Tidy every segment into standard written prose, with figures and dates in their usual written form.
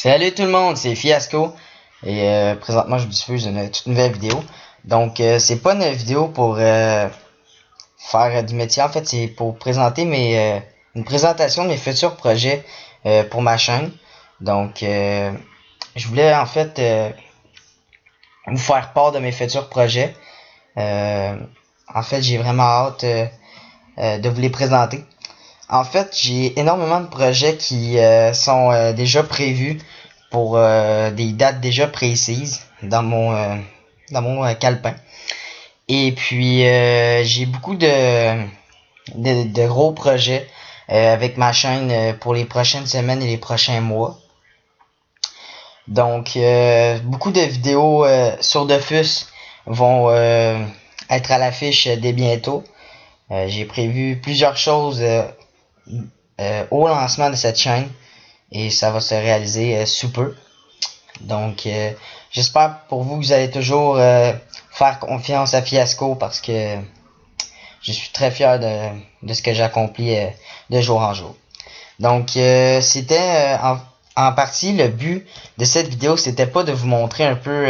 Salut tout le monde, c'est Fiasco et présentement je vous diffuse une toute nouvelle vidéo. Donc c'est pas une vidéo pour faire du métier, en fait c'est pour présenter une présentation de mes futurs projets pour ma chaîne. Donc je voulais en fait vous faire part de mes futurs projets. Euh, En fait j'ai vraiment hâte de vous les présenter. En fait j'ai énormément de projets qui sont déjà prévus pour des dates déjà précises dans mon calepin. Et puis j'ai beaucoup de gros projets avec ma chaîne pour les prochaines semaines et les prochains mois. Donc beaucoup de vidéos sur Dofus vont être à l'affiche dès bientôt. J'ai prévu plusieurs choses au lancement de cette chaîne et ça va se réaliser sous peu. Donc j'espère pour vous que vous allez toujours faire confiance à Fiasco parce que je suis très fier de ce que j'accomplis de jour en jour. Donc c'était en partie le but de cette vidéo, c'était pas de vous montrer un peu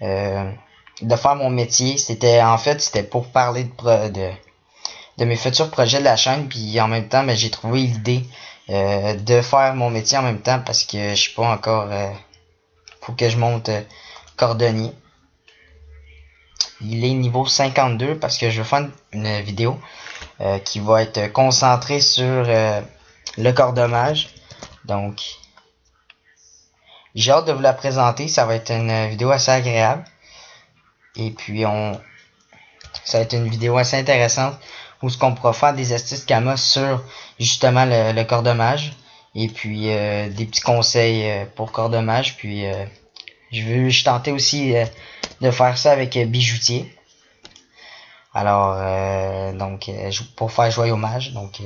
de faire mon métier, c'était pour parler de mes futurs projets de la chaîne, puis en même temps j'ai trouvé l'idée de faire mon métier en même temps parce que je suis pas encore faut que je monte cordonnier. Il est niveau 52 parce que je veux faire une vidéo qui va être concentrée sur le cordonnage. Donc j'ai hâte de vous la présenter, ça va être une vidéo assez agréable. Et puis ça va être une vidéo assez intéressante où ce qu'on pourra faire des astuces Kama sur justement le cordonnage. Et puis des petits conseils pour cordonnage. Puis je tentais aussi de faire ça avec bijoutier. Alors donc pour faire joyeux hommage. Donc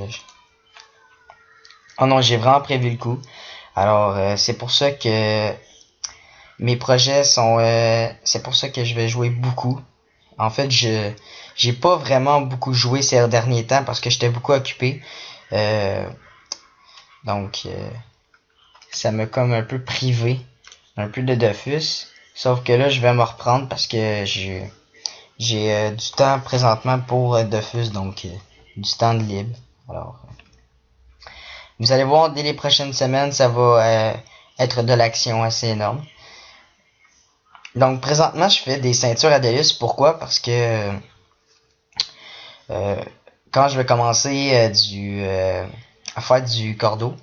oh non, j'ai vraiment prévu le coup. Alors c'est pour ça que mes projets sont c'est pour ça que je vais jouer beaucoup. En fait, j'ai pas vraiment beaucoup joué ces derniers temps parce que j'étais beaucoup occupé. Donc ça m'a comme un peu privé un peu de Dofus. Sauf que là, je vais me reprendre parce que j'ai du temps présentement pour Dofus, donc du temps de libre. Alors, vous allez voir, dès les prochaines semaines, ça va être de l'action assez énorme. Donc, présentement, je fais des ceintures Adelius. Pourquoi? Parce que quand je vais commencer à faire du cordeau,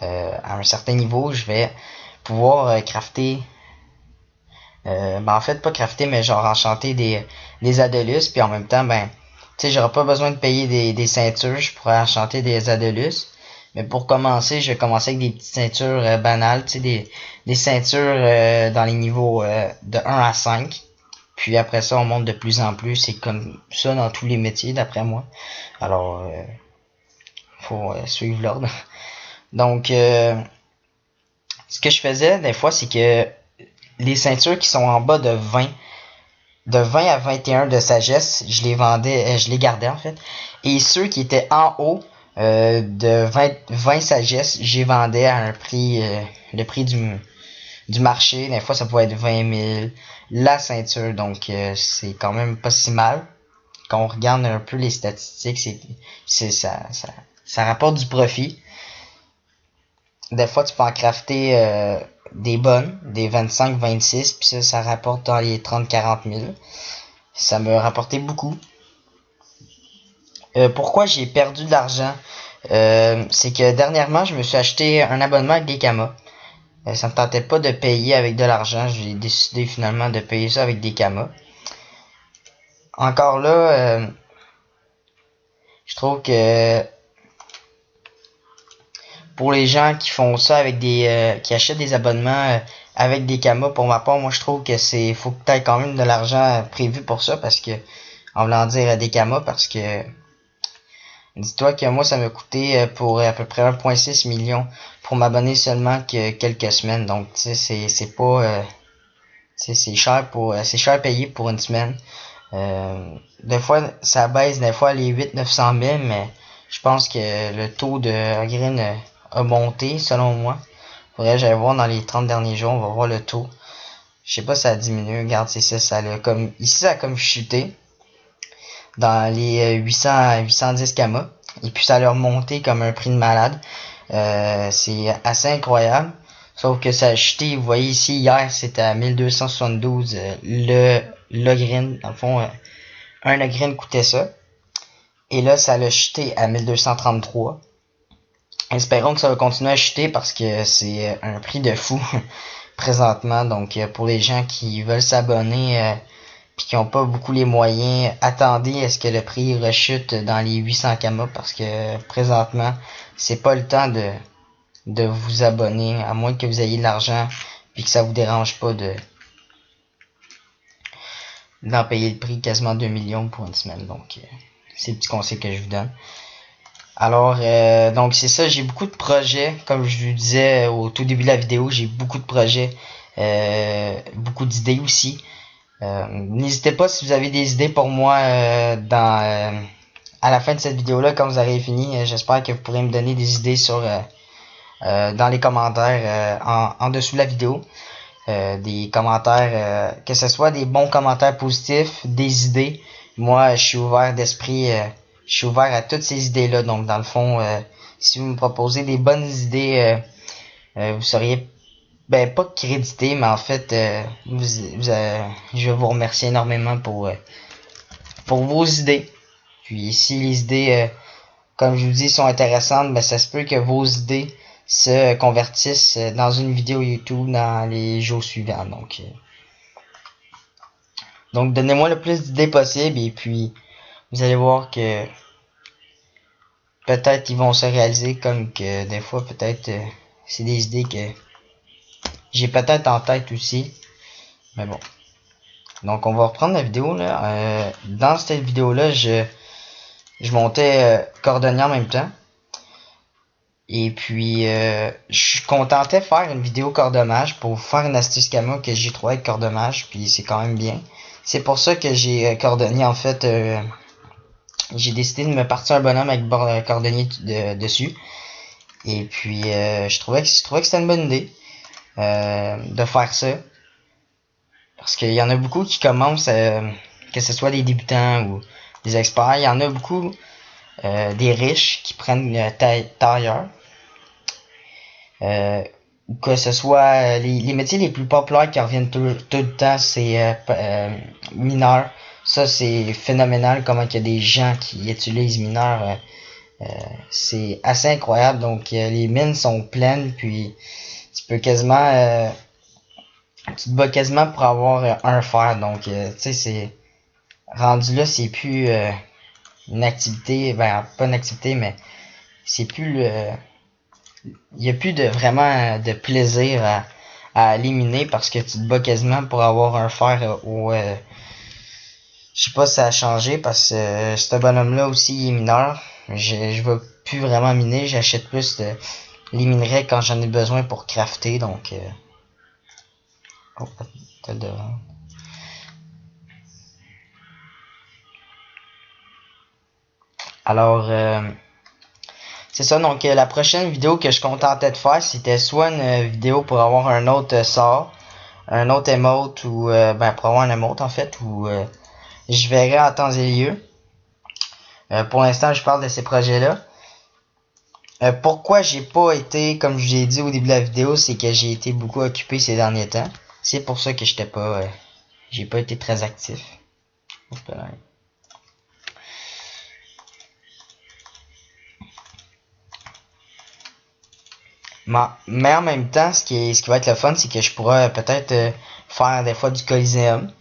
à un certain niveau, je vais pouvoir crafter en fait pas crafter mais genre enchanter des Adolus, puis en même temps tu sais j'aurai pas besoin de payer des ceintures, je pourrais enchanter des Adolus, mais pour commencer je vais commencer avec des petites ceintures banales, tu sais des ceintures dans les niveaux de 1 à 5, puis après ça on monte de plus en plus, c'est comme ça dans tous les métiers d'après moi. Alors faut suivre l'ordre. Donc ce que je faisais des fois c'est que les ceintures qui sont en bas de 20 à 21 de sagesse, je les vendais, je les gardais en fait. Et ceux qui étaient en haut de 20 sagesse, j'y vendais à un prix, le prix du marché. Des fois, ça pouvait être 20 000 la ceinture, donc c'est quand même pas si mal. Quand on regarde un peu les statistiques, ça rapporte du profit. Des fois, tu peux en crafter des bonnes, des 25-26, puis ça rapporte dans les 30-40 000. Ça me rapportait beaucoup. Pourquoi j'ai perdu de l'argent? C'est que dernièrement, je me suis acheté un abonnement avec des Kama. Ça me tentait pas de payer avec de l'argent. J'ai décidé finalement de payer ça avec des Kama. Encore là, je trouve que pour les gens qui font ça avec qui achètent des abonnements avec des Kama, pour ma part, moi je trouve que faut que t'aies quand même de l'argent prévu pour ça, parce que en voulant dire des Kama, parce que dis-toi que moi ça m'a coûté pour à peu près 1,6 million pour m'abonner seulement que quelques semaines. Donc tu sais c'est pas c'est cher c'est cher payé pour une semaine. Des fois ça baisse, des fois les 800-900 000, mais je pense que le taux de green a monté selon moi. Faudrait que j'aille voir dans les 30 derniers jours, on va voir le taux. Je sais pas si ça a diminué, regarde, c'est ça, ça a comme, ici ça a comme chuté dans les 810 kama. Et puis ça a remonté comme un prix de malade. C'est assez incroyable. Sauf que ça a chuté, vous voyez ici, hier c'était à 1272 le green. Dans le fond, un green coûtait ça. Et là, ça l'a chuté à 1233. Espérons que ça va continuer à chuter parce que c'est un prix de fou présentement. Donc pour les gens qui veulent s'abonner puis qui n'ont pas beaucoup les moyens, attendez à ce que le prix rechute dans les 800 kama parce que présentement, c'est pas le temps de vous abonner, à moins que vous ayez de l'argent puis que ça vous dérange pas d'en payer le prix quasiment 2 millions pour une semaine. Donc c'est le petit conseil que je vous donne. Alors donc c'est ça, j'ai beaucoup de projets, comme je vous disais au tout début de la vidéo, j'ai beaucoup de projets, beaucoup d'idées aussi. N'hésitez pas si vous avez des idées pour moi à la fin de cette vidéo là, quand vous aurez fini. J'espère que vous pourrez me donner des idées sur dans les commentaires en dessous de la vidéo. Des commentaires, que ce soit des bons commentaires positifs, des idées. Moi, je suis ouvert d'esprit, je suis ouvert à toutes ces idées-là. Donc, dans le fond, si vous me proposez des bonnes idées, vous seriez, ben, pas crédité, mais en fait, je vais vous remercier énormément pour vos idées. Puis, si les idées, comme je vous dis, sont intéressantes, ben, ça se peut que vos idées se convertissent dans une vidéo YouTube dans les jours suivants. Donc donnez-moi le plus d'idées possible et puis vous allez voir que peut-être ils vont se réaliser, comme que des fois peut-être c'est des idées que j'ai peut-être en tête aussi. Mais bon. Donc on va reprendre la vidéo là. Dans cette vidéo là, je montais cordonnier en même temps. Et puis je contentais faire une vidéo cordonnage pour faire une astuce camo que j'ai trouvé avec cordonnage, puis c'est quand même bien. C'est pour ça que j'ai cordonnier en fait. J'ai décidé de me partir un bonhomme avec cordonnier dessus. Et puis je trouvais que c'était une bonne idée de faire ça. Parce qu'il y en a beaucoup qui commencent, que ce soit des débutants ou des experts, il y en a beaucoup des riches qui prennent le tailleur. Que ce soit les métiers les plus populaires qui reviennent tout le temps, c'est mineur. Ça, c'est phénoménal comment il y a des gens qui utilisent mineur. C'est assez incroyable. Donc les mines sont pleines, puis tu peux quasiment tu te bats quasiment pour avoir un fer. Donc tu sais, c'est rendu là, c'est plus une activité, ben pas une activité, mais c'est plus il n'y a plus de vraiment de plaisir à éliminer parce que tu te bats quasiment pour avoir un fer au je sais pas si ça a changé parce que ce bonhomme là aussi il est mineur. Je vais plus vraiment miner, j'achète plus les minerais quand j'en ai besoin pour crafter. Donc oh, peut-être devant. Alors c'est ça, donc la prochaine vidéo que je contentais de faire, c'était soit une vidéo pour avoir un autre sort, un autre emote, ou ben pour avoir un emote en fait, ou je verrai en temps et lieu. Pour l'instant, je parle de ces projets-là. Pourquoi j'ai pas été, comme je vous ai dit au début de la vidéo, c'est que j'ai été beaucoup occupé ces derniers temps. C'est pour ça que j'étais pas, j'ai pas été très actif. Mais en même temps, ce qui va être le fun, c'est que je pourrais peut-être faire des fois du Coliseum,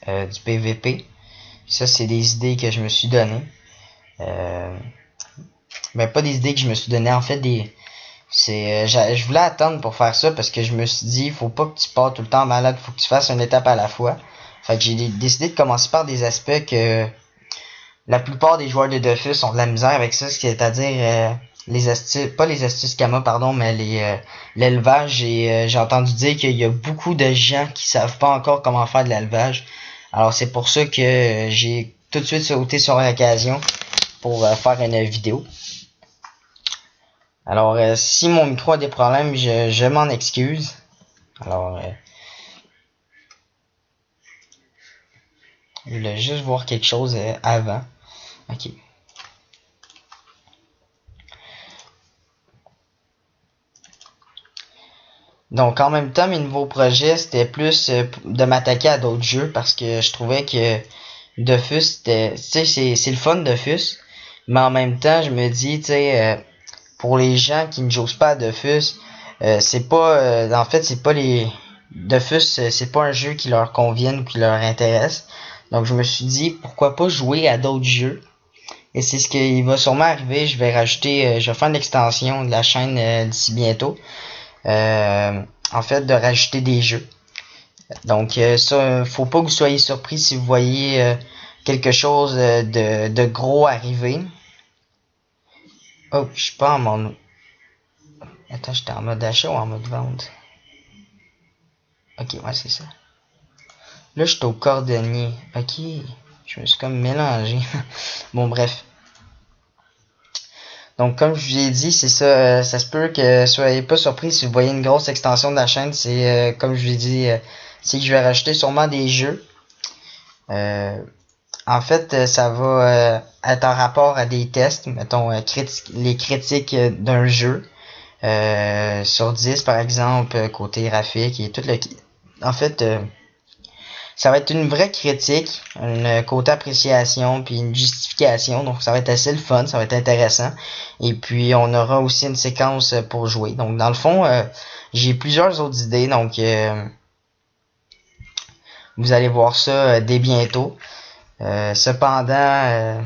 du PVP. Ça, c'est des idées que je me suis données. Ben pas des idées que je me suis donné, en fait je voulais attendre pour faire ça parce que je me suis dit faut pas que tu pars tout le temps malade, faut que tu fasses une étape à la fois. Fait que j'ai décidé de commencer par des aspects que la plupart des joueurs de Dofus ont de la misère avec ça, c'est-à-dire les astuces, pas les astuces Kama pardon, mais l'élevage. Et j'ai entendu dire qu'il y a beaucoup de gens qui savent pas encore comment faire de l'élevage. Alors c'est pour ça que j'ai tout de suite sauté sur l'occasion pour faire une vidéo. Alors, si mon micro a des problèmes, je m'en excuse. Alors, je voulais juste voir quelque chose avant. Ok. Donc, en même temps, mes nouveaux projets, c'était plus de m'attaquer à d'autres jeux parce que je trouvais que Dofus, c'était, tu sais, c'est le fun Dofus, mais en même temps, je me dis, tu sais, pour les gens qui ne jouent pas à Dofus, c'est pas, en fait, c'est pas les Dofus, c'est pas un jeu qui leur convienne ou qui leur intéresse. Donc, je me suis dit, pourquoi pas jouer à d'autres jeux. Et c'est ce qui va sûrement arriver. Je vais rajouter, je vais faire une extension de la chaîne d'ici bientôt. En fait, de rajouter des jeux. Donc, ça, faut pas que vous soyez surpris si vous voyez quelque chose de gros arriver. Oh, je suis pas en mode... Attends, j'étais en mode achat ou en mode vente? Ok, ouais, c'est ça. Là, je suis au cordonnier. Ok, je me suis comme mélangé. Bon, bref. Donc, comme je vous ai dit, c'est ça. Ça se peut que soyez pas surpris si vous voyez une grosse extension de la chaîne. C'est, comme je vous ai dit, c'est que je vais rajouter sûrement des jeux. En fait, ça va être en rapport à des tests, mettons les critiques d'un jeu sur 10 par exemple, côté graphique et tout le... En fait, ça va être une vraie critique, une côté appréciation puis une justification, donc ça va être assez le fun, ça va être intéressant. Et puis on aura aussi une séquence pour jouer. Donc dans le fond, j'ai plusieurs autres idées, donc vous allez voir ça dès bientôt. Cependant,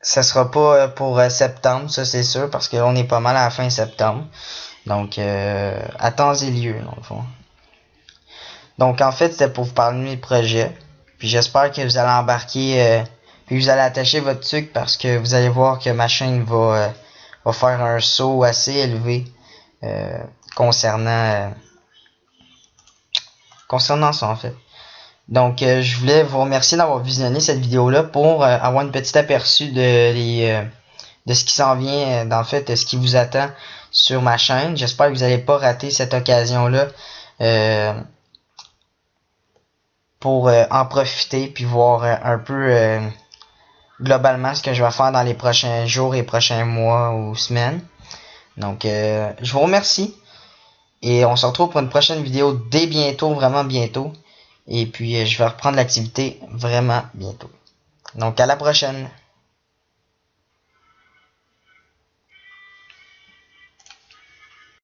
ça sera pas pour septembre, ça c'est sûr, parce que là on est pas mal à la fin septembre. Donc, attendez lieu, dans le fond. Donc, en fait, c'était pour vous parler de mes projets. Puis j'espère que vous allez embarquer, puis vous allez attacher votre truc parce que vous allez voir que ma chaîne va faire un saut assez élevé euh, concernant, concernant ça, en fait. Donc, je voulais vous remercier d'avoir visionné cette vidéo-là pour avoir une petite aperçu de ce qui s'en vient, dans le fait, de ce qui vous attend sur ma chaîne. J'espère que vous n'allez pas rater cette occasion-là pour en profiter puis voir un peu globalement ce que je vais faire dans les prochains jours et prochains mois ou semaines. Donc, je vous remercie et on se retrouve pour une prochaine vidéo dès bientôt, vraiment bientôt. Et puis, je vais reprendre l'activité vraiment bientôt. Donc, à la prochaine!